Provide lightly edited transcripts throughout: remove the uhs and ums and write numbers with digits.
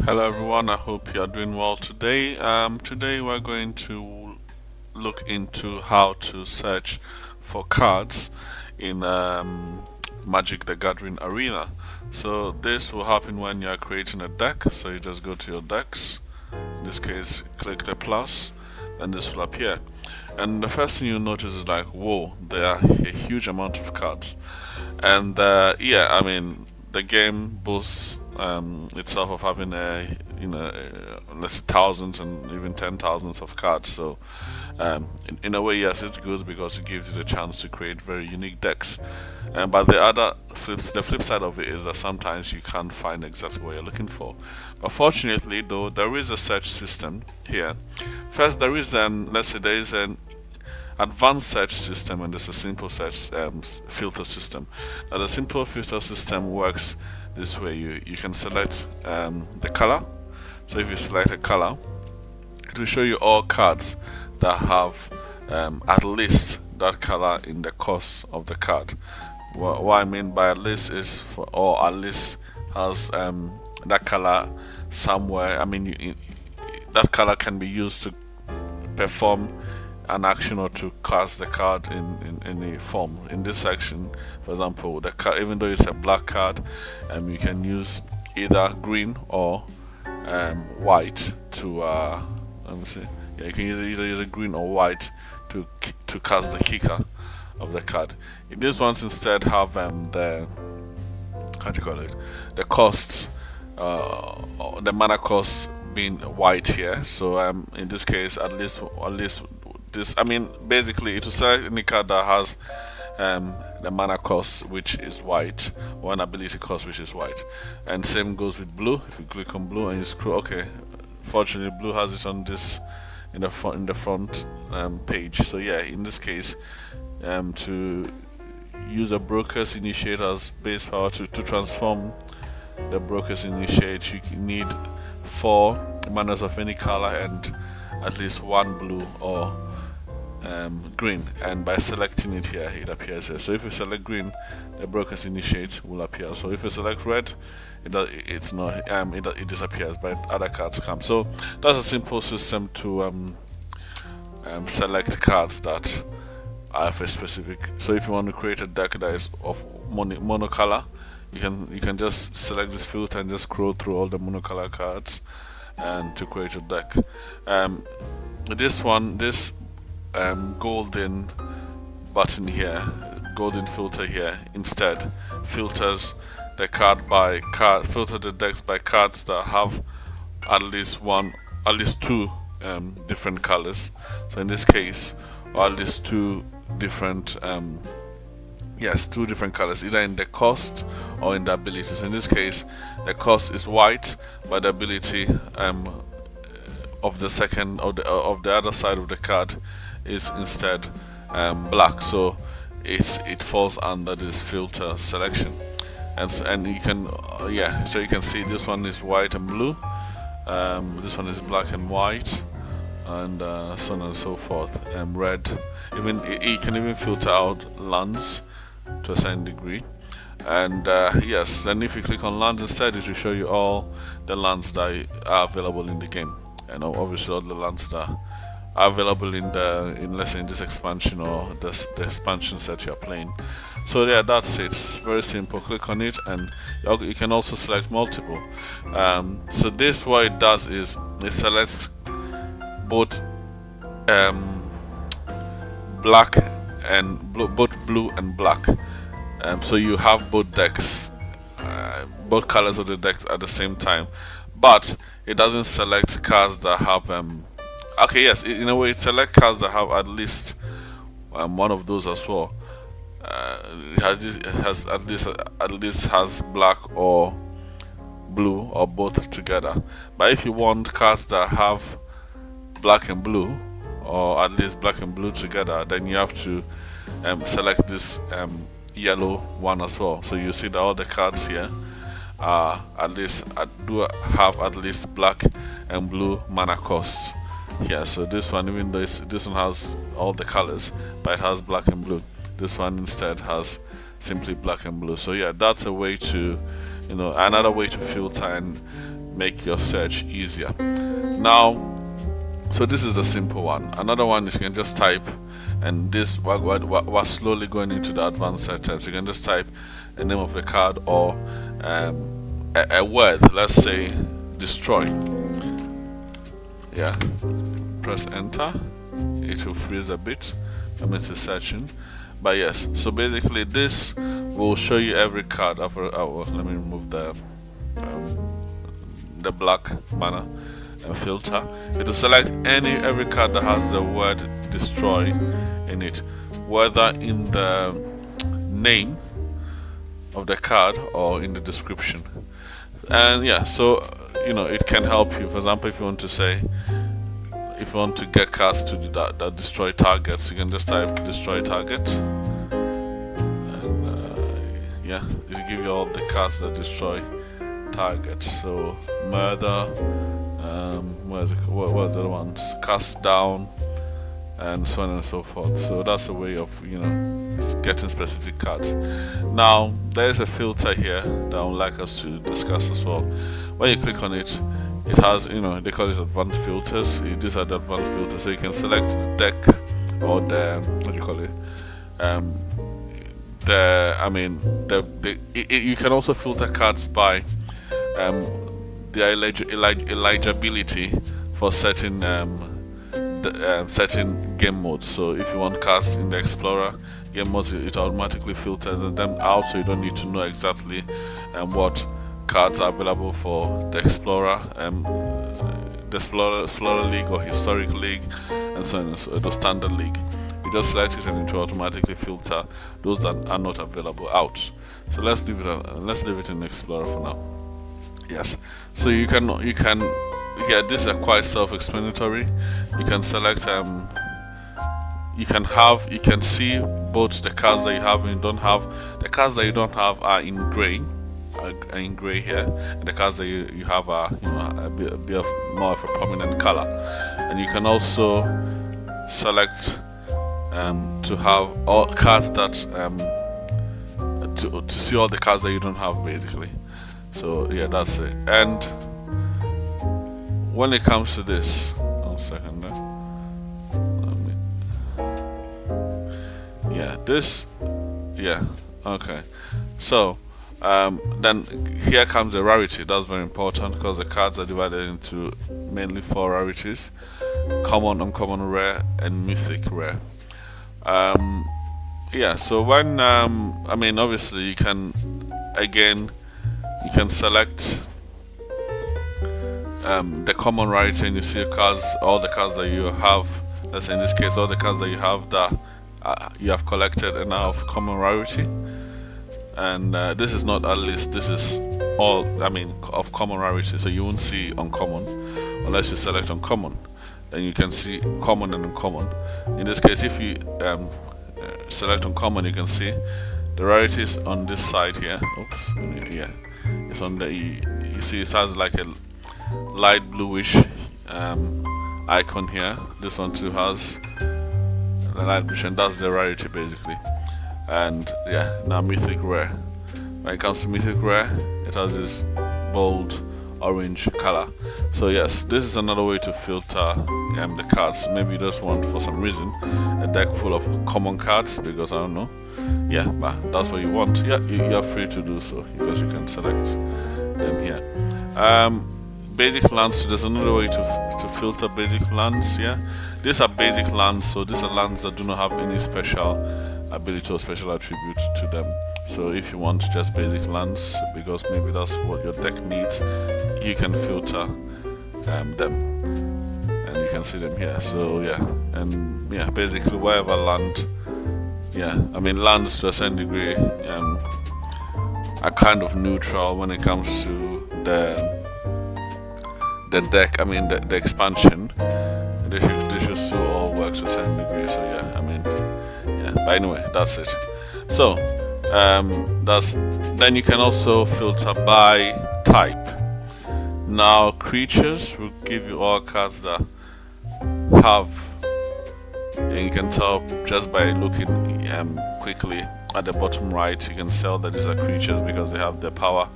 Hello everyone, I hope you are doing well today. Today we're going to look into how to search for cards in Magic the Gathering Arena. So this will happen when you are creating a deck. So you just go to your decks. In this case, click the plus, then this will appear. And the first thing you'll notice is like, whoa, there are a huge amount of cards. And yeah, I mean, the game boasts itself of having let's say thousands and even 10,000s of cards. So in a way, yes, it's good because it gives you the chance to create very unique decks. But the flip side of it is that sometimes you can't find exactly what you're looking for. But fortunately, though, there is a search system here. First, there is let's say there is an advanced search system and there's a simple search filter system. Now the simple filter system works this way. You can select the color. So if you select a color, it will show you all cards that have at least that color in the cost of the card. What I mean by at least is or at least has that color somewhere. I mean that color can be used to perform an action or to cast the card in any form. In this section, for example, the card, even though it's a black card, you can use either green or white to let me see. Yeah, you can either use a green or white to cast the kicker of the card. These ones instead have the how do you call it? The costs, the mana costs being white here. So in this case, at least this, I mean, basically it will select any card that has the mana cost which is white, or an ability cost which is white. And same goes with blue. If you click on blue and you scroll, okay, fortunately blue has it on this in the front page. So yeah, in this case, to use a broker's initiate as base power to transform the broker's initiate, you need 4 manas of any color and at least 1 blue or green, and by selecting it here it appears here. So if you select green, the broker's initiate will appear. So if you select red, it disappears, but other cards come. So that's a simple system to select cards that are for specific. So if you want to create a deck that is of monocolor, you can just select this filter and just scroll through all the monocolor cards and to create a deck. This golden button here, golden filter here, instead filters the filter the decks by cards that have at least 2 different colors. So in this case, or at least 2 different 2 different colors, either in the cost or in the ability. So in this case, the cost is white, but the ability of the second of the other side of the card is instead black. So it falls under this filter selection, and you can so you can see this one is white and blue, this one is black and white, and so on and so forth. Red, even you can even filter out lands to a certain degree. And yes, then if you click on lands instead, it will show you all the lands that are available in the game, and obviously all the lands that are available let's say in this expansion or the expansion set you're playing. So yeah, that's it. It's very simple. Click on it and you can also select multiple. So this, what it does is it selects both black and both blue and black. So you have both decks, both colors of the decks at the same time, but it doesn't select cards that have okay, yes, in a way it selects cards that have at least one of those as well. It has at least has black or blue or both together. But if you want cards that have black and blue, or at least black and blue together, then you have to select this yellow one as well. So you see that all the cards here do have at least black and blue mana costs. Yeah, so this one, even though this one has all the colors, but it has black and blue. This one instead has simply black and blue. So yeah, that's a way to, another way to filter and make your search easier. Now, so this is the simple one. Another one is you can just type, and this we're slowly going into the advanced settings. You can just type the name of the card or a word. Let's say destroy. Yeah, press enter. It will freeze a bit. I mean, it's searching. But yes, so basically this will show you every card. Let me remove the black banner and filter. It will select every card that has the word destroy in it, whether in the name of the card or in the description. And yeah, so it can help you. For example, if you want to get cards to that destroy targets, you can just type destroy target, and yeah, it will give you all the cards that destroy targets. So murder, what are the other ones? Cast down, and so on and so forth. So that's a way of getting specific cards. Now there's a filter here that I would like us to discuss as well. When you click on it, it has, they call it advanced filters. These are the advanced filters. So you can select the deck or the, what do you call it? You can also filter cards by the eligibility for certain certain game modes. So if you want cards in the Explorer game modes, it automatically filters them out, so you don't need to know exactly what cards are available for the Explorer, the Explorer League or Historic League, and so on. So the Standard League, you just select it and it will automatically filter those that are not available out. So let's leave it in Explorer for now. Yes. So you can yeah, these are quite self-explanatory. You can select you can see both the cards that you have and you don't have. The cards that you don't have are in gray. In gray here, and the cards that you have are a bit of more of a prominent color. And you can also select to have all cards that to see all the cards that you don't have, basically. So yeah, that's it. And when it comes to this, 1 second there. Okay. So then here comes the rarity. That's very important because the cards are divided into mainly 4 rarities: common, uncommon, rare, and mythic rare. Yeah, so when obviously you can select the common rarity, and you see all the cards that you have. Let's say in this case, all the cards that you have that you have collected and now of common rarity. And this is not a list, this is all of common rarity, so you won't see uncommon unless you select uncommon. Then you can see common and uncommon. In this case, if you select uncommon, you can see the rarities on this side here. Oops, yeah, it's on the, you see it has like a light bluish icon here. This one too has the light bluish, and that's the rarity basically. And yeah, now mythic rare. When it comes to mythic rare, it has this bold orange color. So yes, this is another way to filter the cards. Maybe you just want, for some reason, a deck full of common cards, because I don't know. Yeah, but that's what you want. Yeah, you're free to do so, because you can select them here. Basic lands. There's another way to filter basic lands. Yeah, these are basic lands, so these are lands that do not have any special ability or special attribute to them. So if you want just basic lands, because maybe that's what your deck needs, you can filter them, and you can see them here. So yeah, and yeah, basically whatever land, lands to a certain degree are kind of neutral when it comes to the deck. The expansion. They should still all work to a certain degree. So yeah, but anyway, that's it. So then you can also filter by type. Now creatures will give you all cards that have, and you can tell just by looking quickly at the bottom right, you can tell that these are creatures because they have the power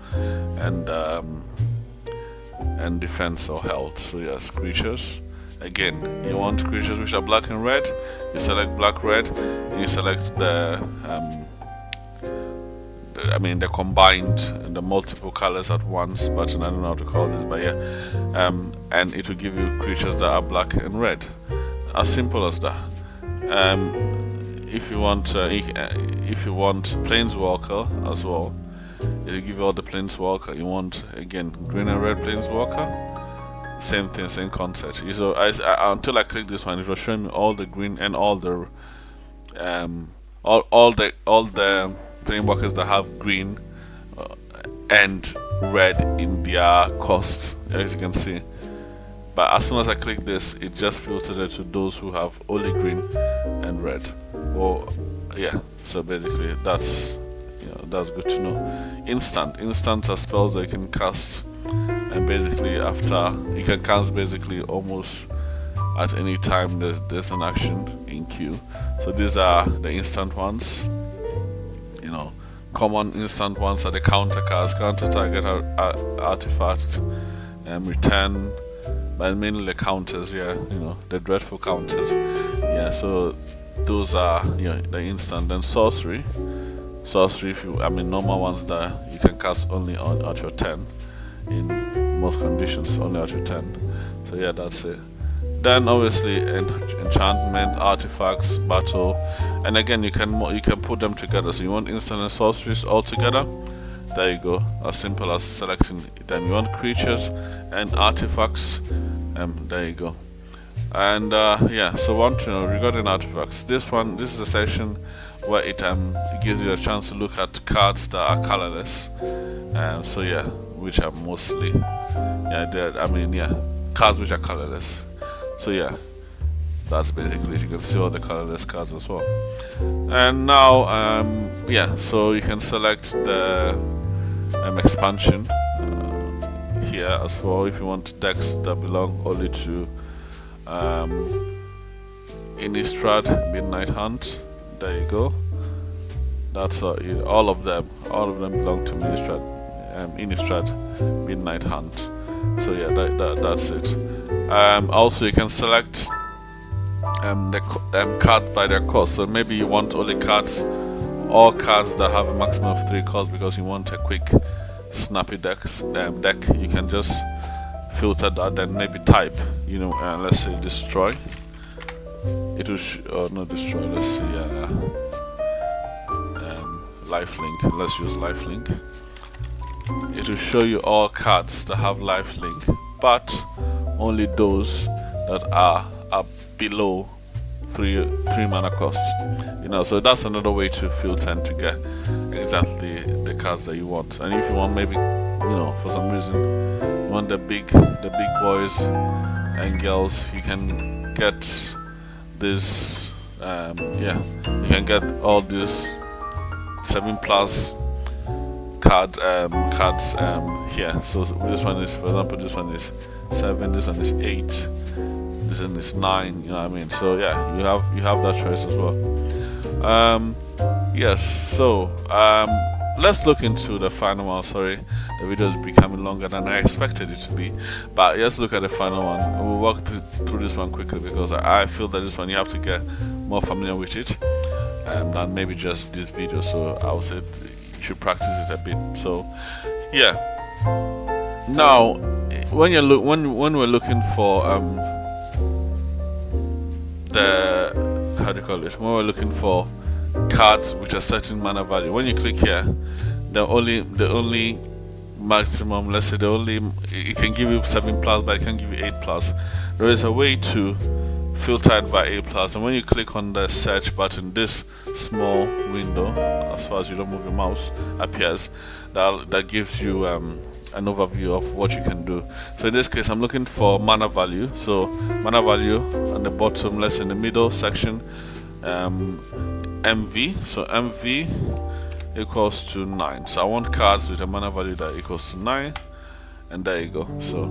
and and defense or health. So yes, creatures. Again, you want creatures which are black and red. You select black, red, and you select the combined, the multiple colors at once button. I don't know how to call this, but yeah, and it will give you creatures that are black and red. As simple as that. If you want planeswalker as well, it will give you all the planeswalker. You want again green and red planeswalker. Same thing, same concept. So until I click this one, it was showing me all the green and all the planeswalkers that have green and red in their cost, as you can see. But as soon as I click this, it just filters it to those who have only green and red. Well, yeah. So basically, that's good to know. Instant are spells that you can cast, and basically after you can cast basically almost at any time there's an action in queue. So these are the instant ones. Common instant ones are the counter cards, counter target artifact, return, but mainly the counters. Yeah, the dreadful counters. Yeah, so those are the instant. Then sorcery. If normal ones that you can cast only at your turn in most conditions, only at your turn. So yeah, that's it. Then obviously enchantment, artifacts, battle, and again you can put them together. So you want instant and sorceries all together. There you go. As simple as selecting them. You want creatures and artifacts. There you go. And yeah. So one thing regarding artifacts. This is a section where it gives you a chance to look at cards that are colorless. So yeah, which are mostly cards which are colorless. So yeah, that's basically it. You can see all the colorless cards as well. And now so you can select the expansion here as well if you want decks that belong only to Innistrad, Midnight Hunt. There you go. That's all of them belong to Innistrad, Midnight Hunt. So yeah, that's it. Also you can select the cards by their cost. So maybe you want only all cards that have a maximum of 3 costs because you want a quick snappy deck. You can just filter that, then maybe type let's say destroy. It will not destroy. Let's see lifelink. Let's use lifelink. It will show you all cards that have lifelink, but only those that are below 3 mana cost. So that's another way to filter and to get exactly the cards that you want. And if you want maybe for some reason you want the big boys and girls, you can get this you can get all these 7+ cards here. So this one is, for example, this one is 7, this one is 8, this one is 9. You know what I mean? So yeah, you have that choice as well. Yes. So let's look into the final one. Sorry, the video is becoming longer than I expected it to be, but let's look at the final one. We'll walk through this one quickly because I feel that this one you have to get more familiar with it than maybe just this video. So I would say you should practice it a bit. So yeah. Now, when we're looking for when we're looking for cards which are certain mana value, when you click here, the only maximum, let's say it can give you 7+, but it can give you 8+. There is a way to filter it by 8+, and when you click on the search button, this small window, as far as you don't move your mouse, appears. That gives you an overview of what you can do. So in this case, I'm looking for mana value. So mana value on the bottom, let's say in the middle section, MV. So MV equals to 9. So I want cards with a mana value that equals to 9, and there you go. So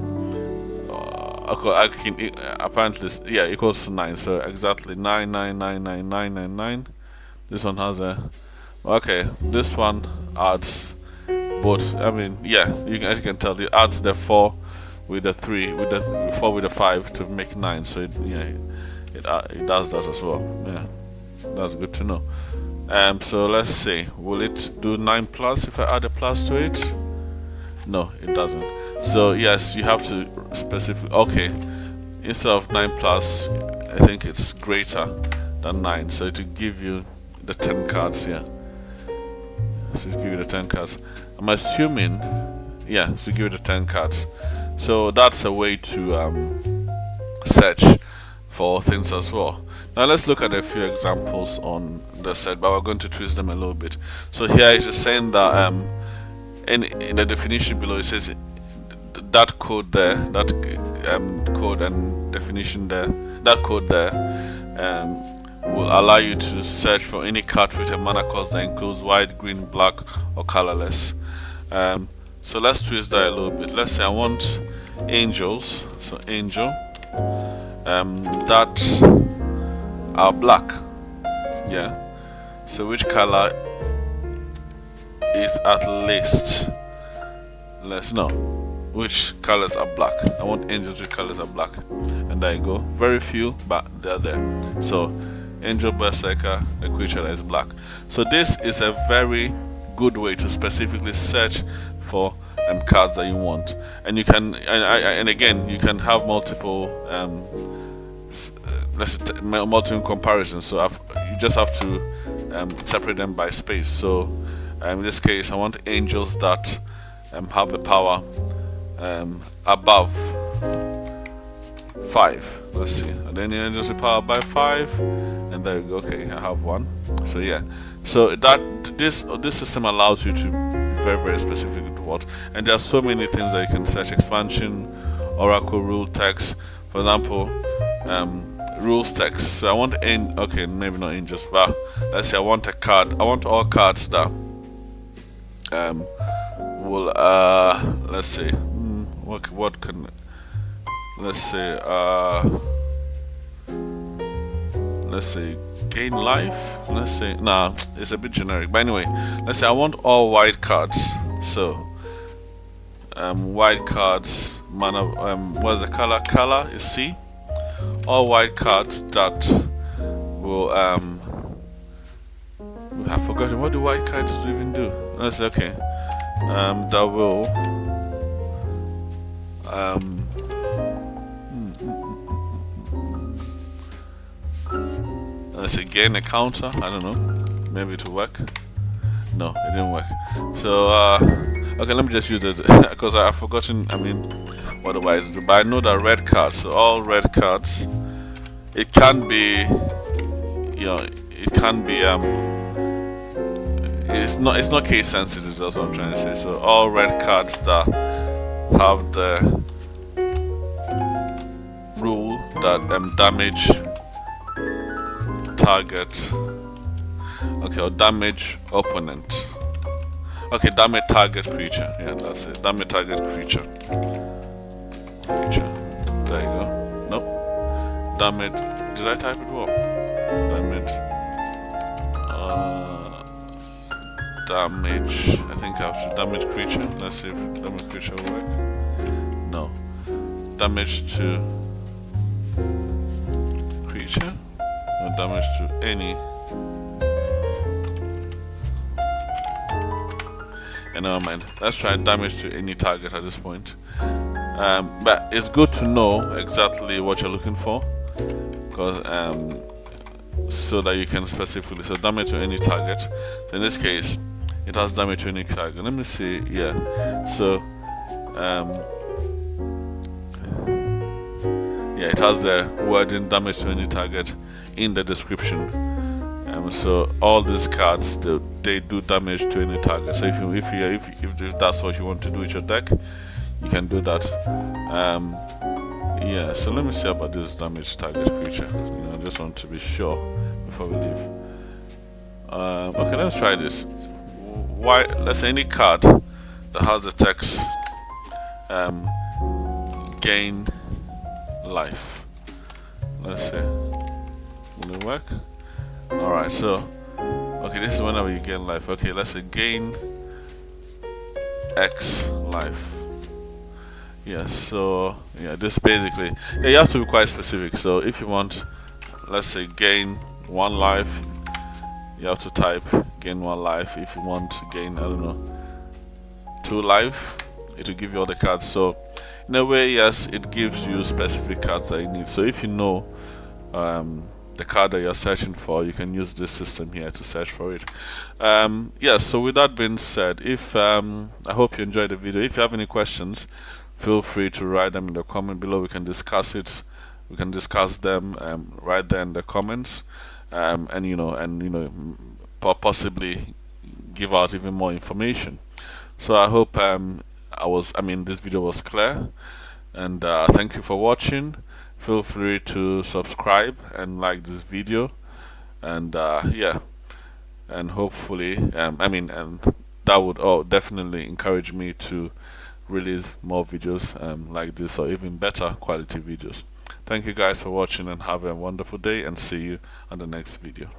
I can apparently, yeah, equals to 9. So exactly 9999999. This one has a this one adds both. I mean, yeah, as you can tell, it adds the 4 with the 3, with the 4, with the 5 to make 9. So it does that as well. Yeah, that's good to know. So let's see, will it do 9 plus if I add a plus to it? No, it doesn't. So yes, you have to specify. Okay, instead of 9 plus, I think it's greater than 9. So it will give you the 10 cards here. So it will give you the 10 cards. I'm assuming, yeah, so give you the 10 cards. So that's a way to search for things as well. Now let's look at a few examples on the set, but we're going to twist them a little bit. So here it's just saying that in the definition below it says that code there, that code and definition there, that code there will allow you to search for any card with a mana cost that includes white, green, black, or colorless. So let's twist that a little bit. Let's say I want angels, so angel that are black. Yeah. So which color is at least? Let's know which colors are black. I want angels which colors are black, and there you go. Very few, but they're there. So angel berserker, the creature that is black. So this is a very good way to specifically search for cards that you want, and you can and again you can have multiple multiple comparisons. So you just have to separate them by space. So in this case I want angels that have the power above 5. Let's see, are there any angels with power above 5? And there you go. Okay, I have one. So yeah, so this system allows you to be very, very specific with what, and there are so many things that you can search: expansion, oracle, rule text. For example, rules text. So I want okay, maybe not angels, but let's say I want a card. I want all cards that will let's say what can, let's say gain life. Let's say nah, it's a bit generic, but anyway, let's say I want all white cards. So white cards, mana, what's the color? Color is C. All white cards that will I've forgotten, what do white cards even do? Let's say okay, that will let's say gain a counter. I don't know, maybe it will work. No, it didn't work. So okay, let me just use it because I've forgotten, I mean, what the whites do, but I know that red cards, so all red cards, it can be, you know, it can be it's not case sensitive. That's what I'm trying to say. So all red cards that have the rule that damage target, okay, or damage opponent, okay, damage target creature, yeah, that's it, damage target creature, there you go. Nope, damage, did I type it wrong? Damage, I think I have to damage creature. Let's see if damage creature will work. No, damage to creature, no damage to any. And never mind, let's try damage to any target at this point. But it's good to know exactly what you're looking for, because so that you can specifically, so damage to any target. So in this case it has damage to any target. Let me see, yeah, so yeah, it has the wording damage to any target in the description. So all these cards, they do damage to any target. So if that's what you want to do with your deck, you can do that. Yeah, so let me see about this damage target creature. You know, I just want to be sure before we leave. Okay, let's try this. Why? Let's say any card that has the text gain life. Let's see, will it work? Alright, so okay, this is whenever you gain life. Okay, let's say gain X life. Yeah, so yeah, this basically, yeah, you have to be quite specific. So if you want, let's say, gain 1 life, you have to type gain 1 life. If you want to gain, I don't know, 2 life, it will give you all the cards. So in a way, yes, it gives you specific cards that you need. So if you know the card that you're searching for, you can use this system here to search for it. Yes, so with that being said, if I hope you enjoyed the video. If you have any questions, feel free to write them in the comment below. We can discuss it. We can discuss them right there in the comments, and possibly give out even more information. So I hope this video was clear, and thank you for watching. Feel free to subscribe and like this video, and yeah, and hopefully, and that would definitely encourage me to release more videos like this, or even better quality videos. Thank you guys for watching, and have a wonderful day, and see you on the next video.